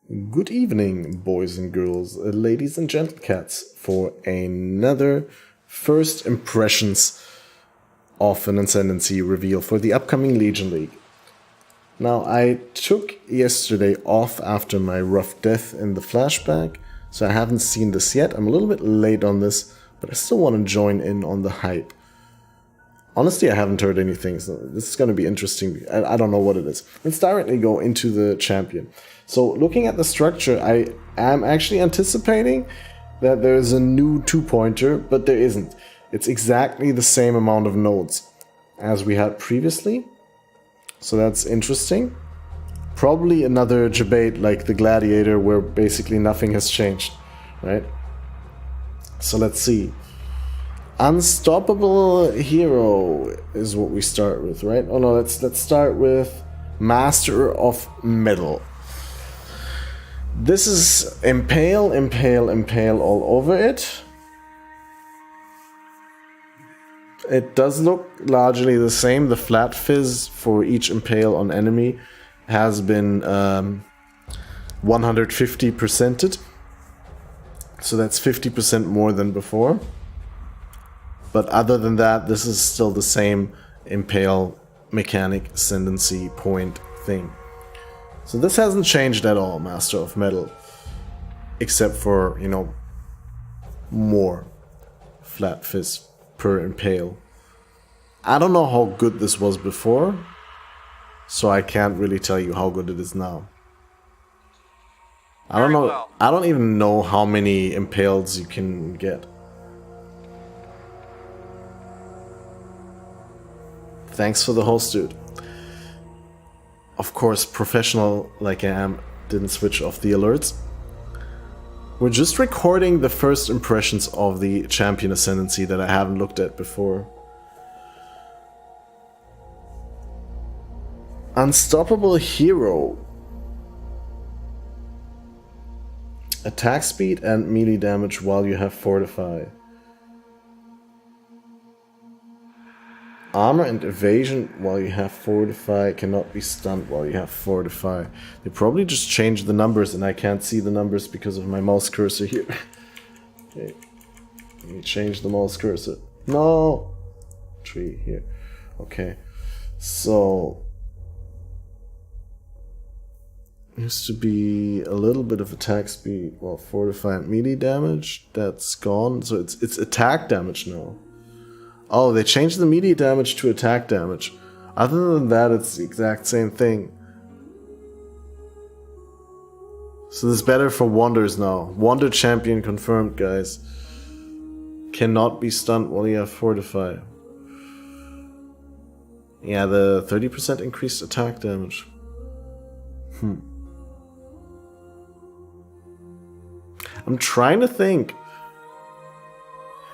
Good evening, boys and girls, ladies and gentlecats, for another first impressions of an Ascendancy reveal for the upcoming Legion League. Now, I took yesterday off after my rough death in the flashback, so I haven't seen this yet. I'm a little bit late on this, but I still want to join in on the hype. Honestly, I haven't heard anything, so this is going to be interesting. I don't know what it is. Let's directly go into the champion. So, looking at the structure, I am actually anticipating that there's a new two-pointer, but there isn't. It's exactly the same amount of nodes as we had previously. So that's interesting. Probably another debate like the Gladiator where basically nothing has changed, right? So let's see. Unstoppable Hero is what we start with, right? Oh no, let's start with Master of Metal. This is impale, impale, impale all over it. It does look largely the same. The flat fizz for each impale on enemy has been 150%ed. So that's 50% more than before. But other than that, this is still the same impale mechanic ascendancy point thing. So this hasn't changed at all, Master of Metal. Except for, you know, more flat fizz per impale. I don't know how good this was before, so I can't really tell you how good it is now. I don't know. I don't even know how many impales you can get. Thanks for the host, dude. Of course, professional like I am, didn't switch off the alerts. We're just recording the first impressions of the Champion Ascendancy that I haven't looked at before. Unstoppable Hero. Attack speed and melee damage while you have Fortify. Armor and evasion while you have Fortify, cannot be stunned while you have Fortify. They probably just changed the numbers and I can't see the numbers because of my mouse cursor here. Okay. Let me change the mouse cursor. No! Tree here. Okay. So... used to be a little bit of attack speed. Well, Fortify and melee damage. That's gone. So it's attack damage now. Oh, they changed the melee damage to attack damage. Other than that, it's the exact same thing. So this is better for Wonders now. Wonder Champion confirmed, guys. Cannot be stunned while you have Fortify. Yeah, the 30% increased attack damage. I'm trying to think.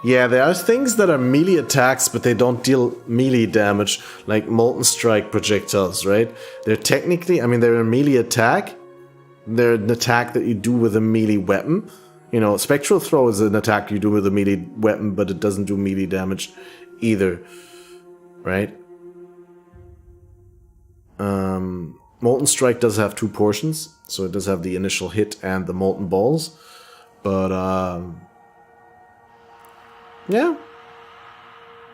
Yeah, there are things that are melee attacks, but they don't deal melee damage, like Molten Strike projectiles, right? They're technically, I mean, they're a melee attack. They're an attack that you do with a melee weapon. You know, Spectral Throw is an attack you do with a melee weapon, but it doesn't do melee damage either, right? Molten Strike does have two portions, so it does have the initial hit and the Molten Balls, but, yeah.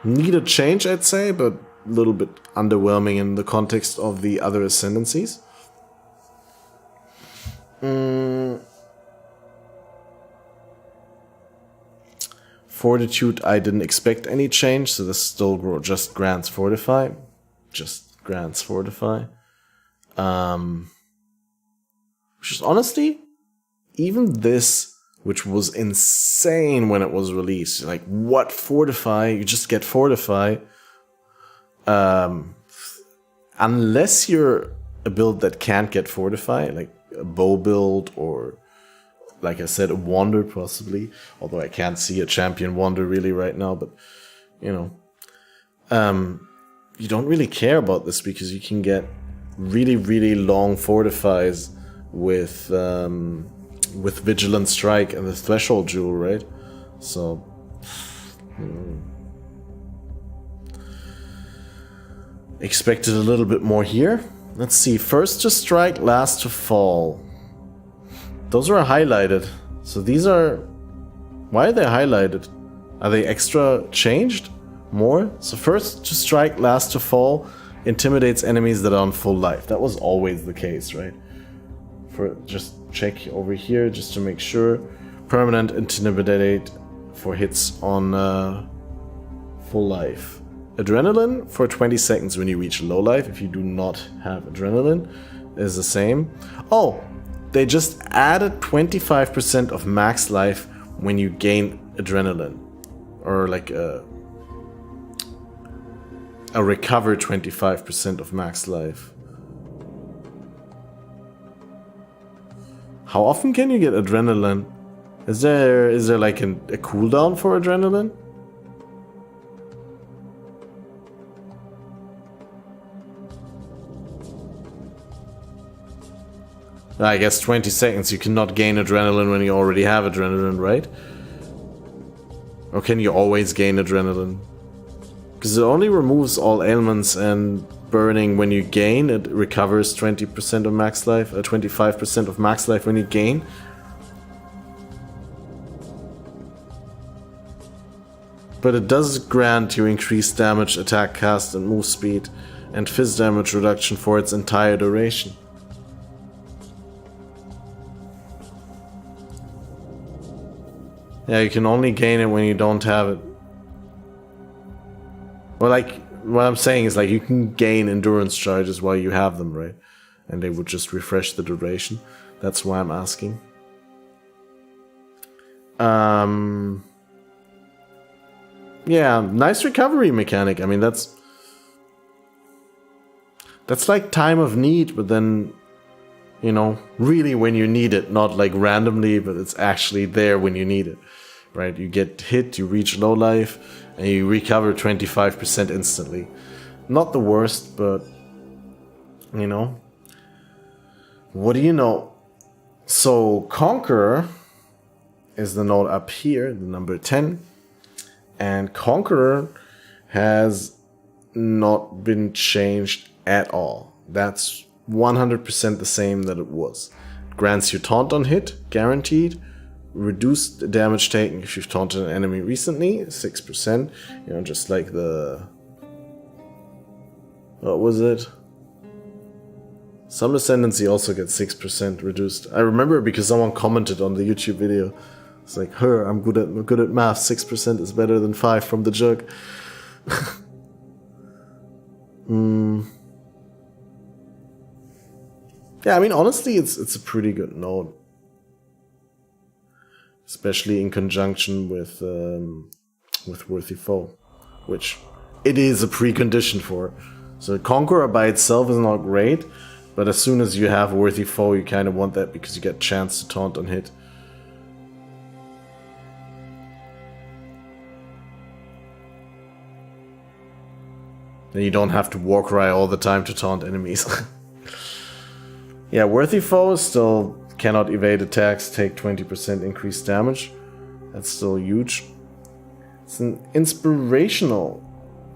Need a change, I'd say, but a little bit underwhelming in the context of the other Ascendancies. Fortitude, I didn't expect any change, so this still just grants Fortify. Just grants Fortify. Which is honestly, even this, which was insane when it was released. Like, what Fortify? You just get Fortify. Unless you're a build that can't get Fortify, like a bow build or, like I said, a Wander possibly. Although I can't see a champion Wander really right now, but, you know. You don't really care about this because you can get really, really long Fortifies with Vigilant Strike and the Threshold Jewel, right? So... expected a little bit more here. Let's see. First to strike, last to fall. those are highlighted. So these are... Why are they highlighted? Are they extra changed? More? So first to strike, last to fall, intimidates enemies that are on full life. That was always the case, right? For just check over here just to make sure. Permanent intimidate for hits on full life. Adrenaline for 20 seconds when you reach low life. If you do not have adrenaline, is the same. Oh, they just added 25% of max life when you gain adrenaline, or like a recover 25% of max life. How often can you get adrenaline? Is there like a cooldown for adrenaline? I guess 20 seconds. You cannot gain adrenaline when you already have adrenaline, right? Or can you always gain adrenaline? Because it only removes all ailments and burning when you gain. It recovers 20% of max life, 25% of max life when you gain. But it does grant you increased damage, attack, cast, and move speed, and phys damage reduction for its entire duration. Yeah, you can only gain it when you don't have it. Well, like, what I'm saying is, like, you can gain endurance charges while you have them, right? And they would just refresh the duration. That's why I'm asking. Yeah, nice recovery mechanic. I mean, that's like time of need, but then, you know, really when you need it, not like randomly, but it's actually there when you need it, right? You get hit, you reach low life, and you recover 25% instantly. Not the worst, but, you know, what do you know? So Conqueror is the node up here, the number 10. And Conqueror has not been changed at all. That's 100% the same that it was. It grants you taunt on hit, guaranteed. Reduced damage taken if you've taunted an enemy recently, 6%. You know, just like the... What was it? Some Ascendancy also gets 6% reduced. I remember because someone commented on the YouTube video. It's like, I'm good at math. 6% is better than 5 from the jug. Yeah, I mean, honestly, it's a pretty good node, especially in conjunction with Worthy Foe, which it is a precondition for. So Conqueror by itself is not great, but as soon as you have Worthy Foe, you kind of want that because you get a chance to taunt on hit. Then you don't have to Warcry all the time to taunt enemies. Yeah, Worthy Foe still cannot evade attacks, take 20% increased damage. That's still huge. It's an inspirational.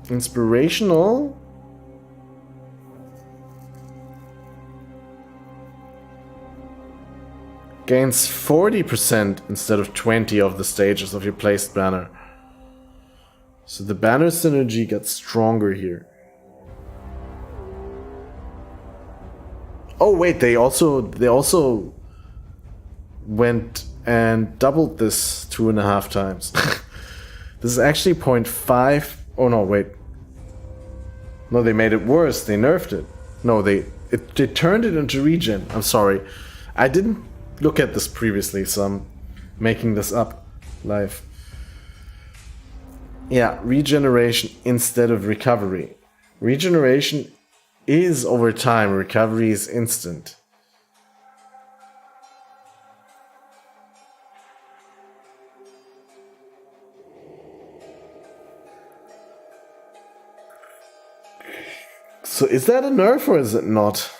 Inspirational? Gains 40% instead of 20 of the stages of your placed banner. So the banner synergy gets stronger here. Oh wait, they also went and doubled this 2.5 times. This is actually 0.5. Oh no, wait. No, they made it worse. They nerfed it. No, they turned it into regen. I'm sorry. I didn't look at this previously, so I'm making this up live. Yeah, regeneration instead of recovery. Regeneration is over time, recovery is instant. So is that a nerf or is it not?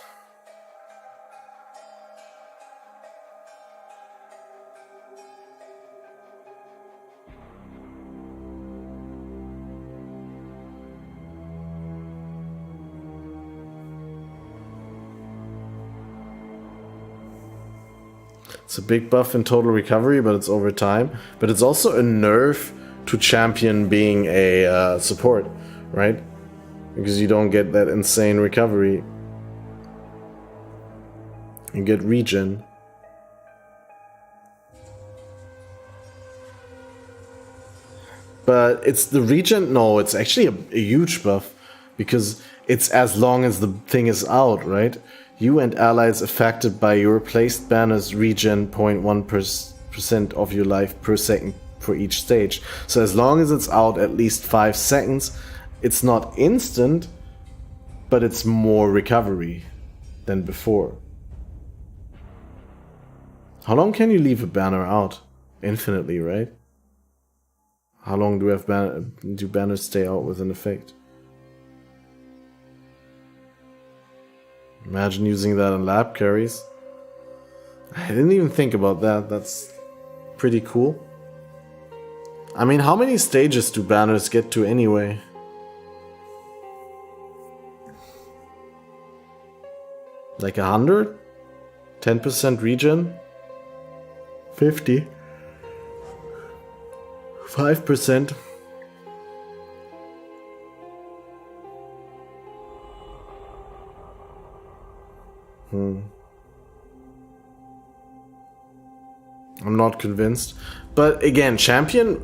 It's a big buff in total recovery, but it's over time. But it's also a nerf to champion being a support, right? Because you don't get that insane recovery. You get regen. But it's the regen, no, it's actually a huge buff. Because it's as long as the thing is out, right? You and allies affected by your placed banners regen 0.1% of your life per second for each stage. So as long as it's out at least 5 seconds, it's not instant, but it's more recovery than before. How long can you leave a banner out? Infinitely, right? How long do banners stay out with an effect? Imagine using that on lab carries. I didn't even think about that. That's pretty cool. I mean, how many stages do banners get to anyway? Like 100? 10% regen? 50? 5%? I'm not convinced. But again, champion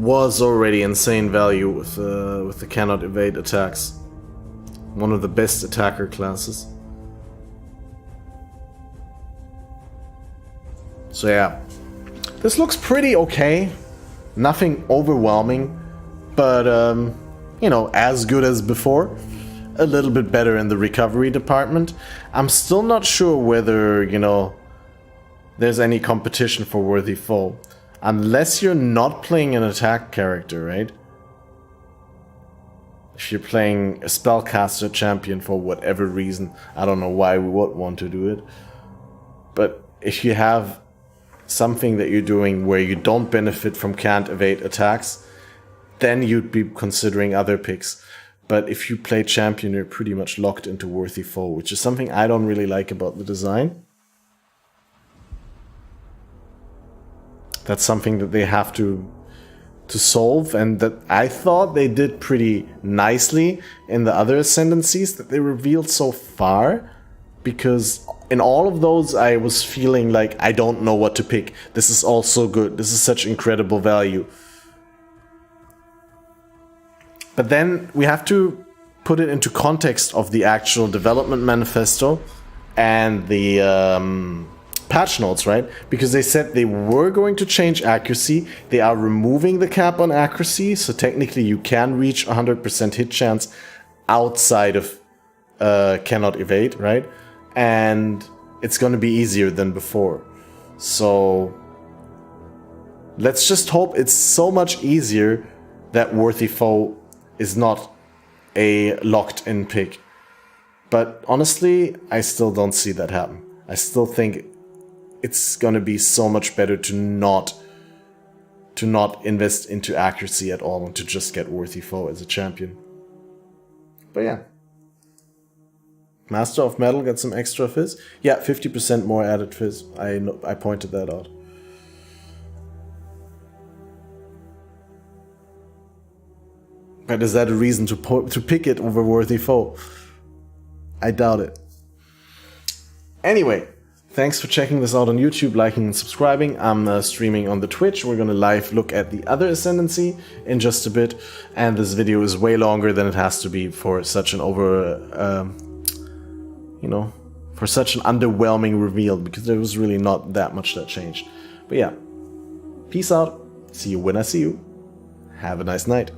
was already insane value with the cannot evade attacks. One of the best attacker classes. So yeah, this looks pretty okay. Nothing overwhelming, but you know, as good as before. A little bit better in the recovery department. I'm still not sure whether, you know, there's any competition for Worthy Foe. Unless you're not playing an attack character, right? If you're playing a spellcaster champion for whatever reason, I don't know why we would want to do it. But if you have something that you're doing where you don't benefit from can't evade attacks, then you'd be considering other picks. But if you play champion, you're pretty much locked into Worthy Foe, which is something I don't really like about the design. That's something that they have to solve, and that I thought they did pretty nicely in the other ascendancies that they revealed so far. Because in all of those, I was feeling like I don't know what to pick. This is all so good. This is such incredible value. But then we have to put it into context of the actual development manifesto and the patch notes, right? Because they said they were going to change accuracy. They are removing the cap on accuracy, so technically you can reach 100% hit chance outside of cannot evade, right? And it's going to be easier than before. So let's just hope it's so much easier that Worthy Foe is not a locked-in pick. But honestly, I still don't see that happen. I still think it's gonna be so much better to not invest into accuracy at all and to just get Worthy Foe as a champion. But yeah. Master of Metal got some extra fizz. Yeah, 50% more added fizz. I pointed that out. But is that a reason to pick it over Worthy Foe? I doubt it. Anyway, thanks for checking this out on YouTube, liking and subscribing. I'm streaming on the Twitch. We're gonna live look at the other Ascendancy in just a bit. And this video is way longer than it has to be for such an for such an underwhelming reveal, because there was really not that much that changed. But yeah, peace out. See you when I see you. Have a nice night.